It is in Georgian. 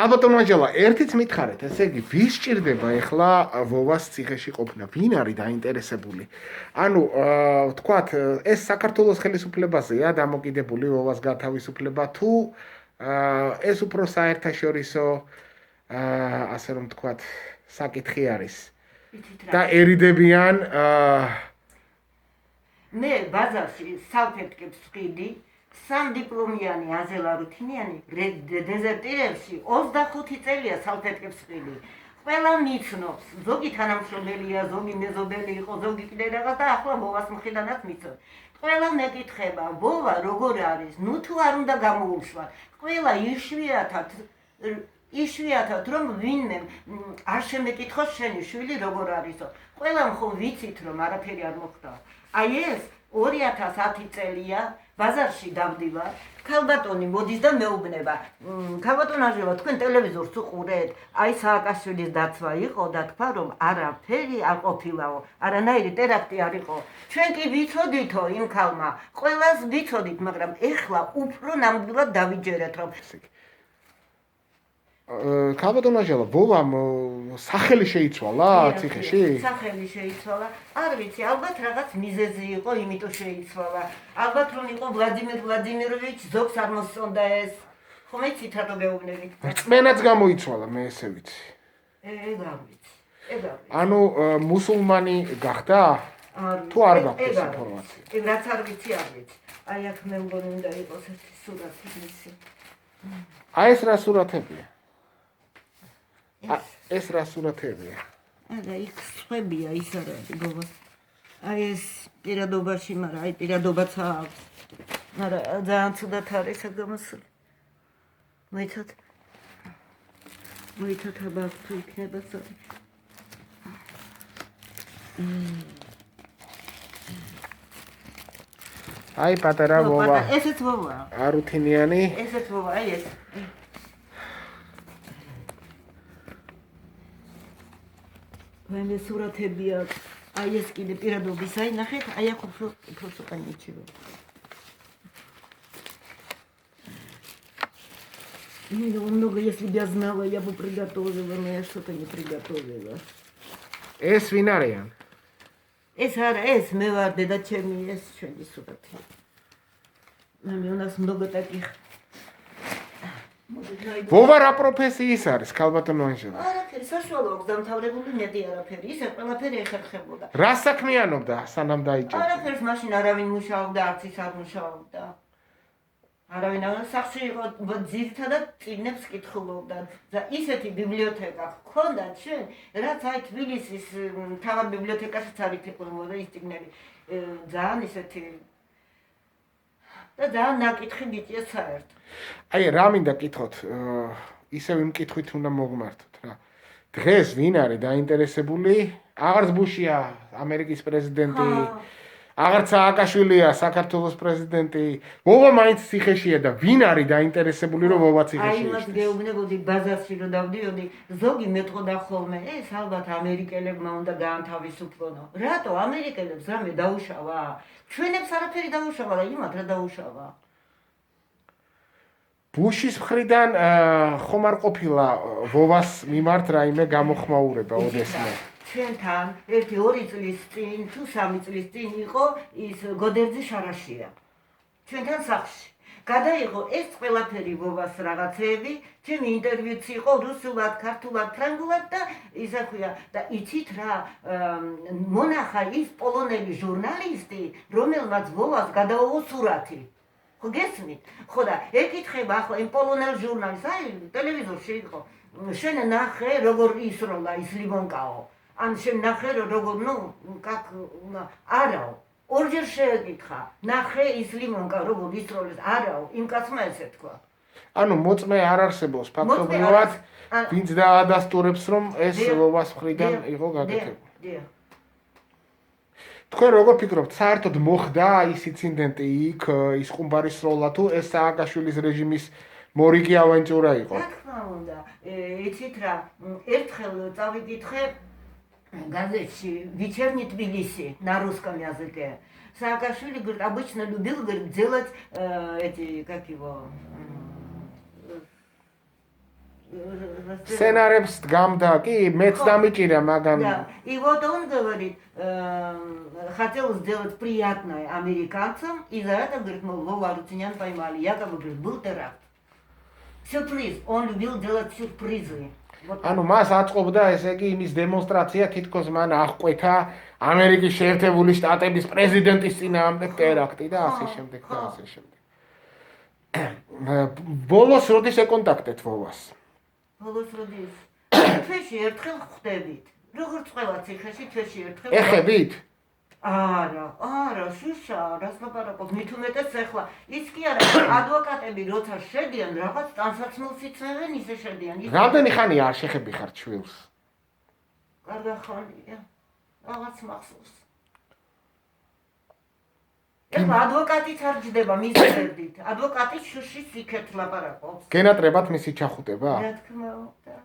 ქალბატონო ანჯელა, ერთიც მითხარეთ, ესე იგი, ვის სჭირდება ეხლა ვოვას ციხეში ყოფნა? ვინ არის დაინტერესებული? ანუ, ვთქვათ, ეს საქართველოს ხელისუფლებაზეა დამოკიდებული ვოვას გათავისუფლება თუ ეს უფრო საერთაშორისო ასე რომ ვთქვათ, საკითხი არის. და ერიდებიან მე ბაზარში სალფეტკებს ვყიდი, სამდიპლომიანი აზელა რუთინიანი დეზერტირებში 25 წელია სალფეტკებს ვყიდი. ყველა მიცნობს, ზოგი თანამშრომელია, ზოგი მეზობელი იყო, ზოგი კიდე რაღაც და ახლა ვოვას მხრიდანაც მიცნობს. ყველა მეკითხება, ვოვა როგორ არის, ნუ თუ არ უნდა გამოუშვათ. ყველა იშვიათად რომ ვინმე არ შემეკითხოს შენი შვილი როგორ არისო. ყველამ ხომ ვიცით რომ არაფერი არ მოხდა. აი ეს 2010 წელია ბაზარში დავდივარ, ქალბატონი მოდის და მეუბნება. ქალბატონ ანჯელა, თქვენ ტელევიზორს უყურეთ? აი სააკაშვილის დაცვა იყო და თქვა რომ არაფერი არ ყოფილაო, არანაირი ტერაქტი არ იყო. ჩვენ კი ვიცოდითო იმ ქალმა, ყველას ვიცოდით, მაგრამ ეხლა უფრო ნამდვილად დავიჯერეთ რომ ქალბატონო ანჯელა, ვოვამ სახელი შეიცვალა ციხეში? სახელი შეიცვალა. არ ვიცი, ალბათ რაღაც მიზეზი იყო, იმიტომ შეიცვალა. ალბათ რომ იყო ვლადიმერ ვლადიმიროვიჩ ზოგს არ მოსწონდა ეს. ხომ იცით რატო გეუბნებით? რწმენაც გამოიცვალა, მე ესე ვიცი. ეგ არ ვიცი. ანუ მუსულმანი გახდა? თუ არ გაქვს ეს ინფორმაცია? ეგ რაც არ ვიცი, არ ვიცი. აი აქ მე მგონი უნდა იყოს ერთი სურათი მისი. აი ეს რა სურათებია? ეს რა სურათებია? არა, იქ სხვებია, ის არ არის გოვა. აი ეს პირადობაში, მაგრამ აი პირადობაც აქვს. მაგრამ ძალიან ცუდად არის გამოსული. მოიცათ აბა თუ იქნება სწორი. აი პატარა ვოვა. ესეც ვოვა. არუთინიანი. ესეც ვოვა, აი ეს. მე სურათები აქვს. აი ეს კიდე პირადობის, აი ნახეთ, აი აქ უფრო სოყანიჩიო. Много, если бы я знала, я бы приготовила, но я что-то не приготовила. ეს ვინ არიან? ეს არა, ეს მე ვარ დედაჩემი, ეს ჩვენი სურათი. У нас много таких. ვოვა რა პროფესიის არის, ქალბატონო ანჯელა? არაფერი, საშუალო აქვს დამთავრებული, მეტი არაფერი, ისე ყველაფერი ეხერხებოდა. რა საქმიანობდა სანამ დაიჭერდა? არაფერს მაშინ არავინ მუშაობდა, არც ის არ მუშაობდა. არავინ არ სახში იყო, ძირითადად წიგნებს კითხულობდა და ისეთი ბიბლიოთეკა ჰქონდა ჩვენ, რაც აი თბილისის მთავარ ბიბლიოთეკაშიც არ იქნებოდა ის წიგნები. ძალიან ისეთი და ძალიან ნაკითხი ბიჭია საერთოდ. აი რა მინდა გკითხოთ, ისევ იმ კითხვით უნდა მოგმართოთ რა. დღეს ვინ არის დაინტერესებული? აღარც ბუშია ამერიკის პრეზიდენტი, აღარც სააკაშვილია საქართველოს პრეზიდენტი. ვოვა მაინც ციხეშია და ვინ არის დაინტერესებული რომ ვოვა ციხეში აი მას გეუბნებოდი ბაზარში რომ დავდიოდი, ზოგი მეტყოდა ხოლმე, ეს ალბათ ამერიკელებმა უნდა გაანთავისუფლონო. რატო ამერიკელებს რამე დაუშავა? ჩვენებს არაფერი დაუშავა და იმათ რა დაუშავა. ბუშის მხრიდან ხომ არ ყოფილა ვოვას მიმართ რაიმე გამოხმაურება ოდესმე? ჩვენთან 1-2 წლის წინ თუ 3 წლის წინ იყო ის გოდერძი შარაშია. ჩვენთან სახლში. გადაიღო ეს ყველაფერი ვოვას რაღაცეები, ჩემი ინტერვიუც იყო რუსულად, ქართულად, ფრანგულად და ისა ქვია და იცით რა, მონახა ის პოლონელი ჟურნალისტი, რომელმაც ვოვას გადაუღო სურათი. ხო გესმით? ხო და ეკითხება ახლა იმ პოლონელ ჟურნალისტს, აი ტელევიზორში იყო. შენ ნახე როგორ ისროლა ის ლიმონკაო. ან შენ ნახე როგორ არაო. ორჯერ შეეკითხა, ნახე ის ლიმონკა როგორ ისროლეს, არაო, იმ კაცმა ესე თქვა. ანუ მოწმე არ არსებობს ფაქტობრივად, ვინც დაადასტურებს რომ ეს ვოვას მხრიდან იყო გაკეთებული. თქვენ როგორ ფიქრობთ, საერთოდ მოხდა ის ინციდენტი იქ, ის ხუმბარისროლა თუ ეს სააკაშვილის რეჟიმის მორიგი ავანტურა იყო? რა თქმა უნდა, იცით რა, ერთხელ წავიკითხე газете «Вечерний Тбилиси» на русском языке. Саакашвили говорит, обычно любил, говорит, делать эти, как его, სცენარებს დგამდა, კი, მეც დამიჭირა მაგან. Да. И вот он говорит, хотел сделать приятное американцам, и за это, говорит, мол, Вову Арутюнян поймали. Якобы, говорит, был теракт. Сюрприз. Он любил делать сюрпризы. Вот. ანუ მას აწყობდა ესე იგი იმის დემონსტრაცია, თითქოს მან აღკვეთა ამერიკის შეერთებული შტატების პრეზიდენტის წინააღმდეგ ტერაქტი და ასე შემდეგ და ასე შემდეგ. ბოლოს როდის ეკონტაქტეთ ვოვას? ბოლოს როდის? თვეში ერთხელ ხვდებით. როგორც ყველა ციხეში თვეში ერთხელ. ეხებით? არა, შუშა, რას ლაპარაკობ, მით უმეტეს ახლა. ის კი არა, ადვოკატები როცა შედიან, რაღაც ტანსაცმელს იცნებენ, ისე შედიან. რამდენი ხანია არ შეხები ხარ ჩვილს? კარგი ხანია. რაღაც მახსოვს. ეხლა ადვოკატიც არ ჯდება მის გვერდით. ადვოკატი შუშის იქეთ ლაპარაკობს. გენატრებად მისი ჩახუტება? რა თქმა უნდა.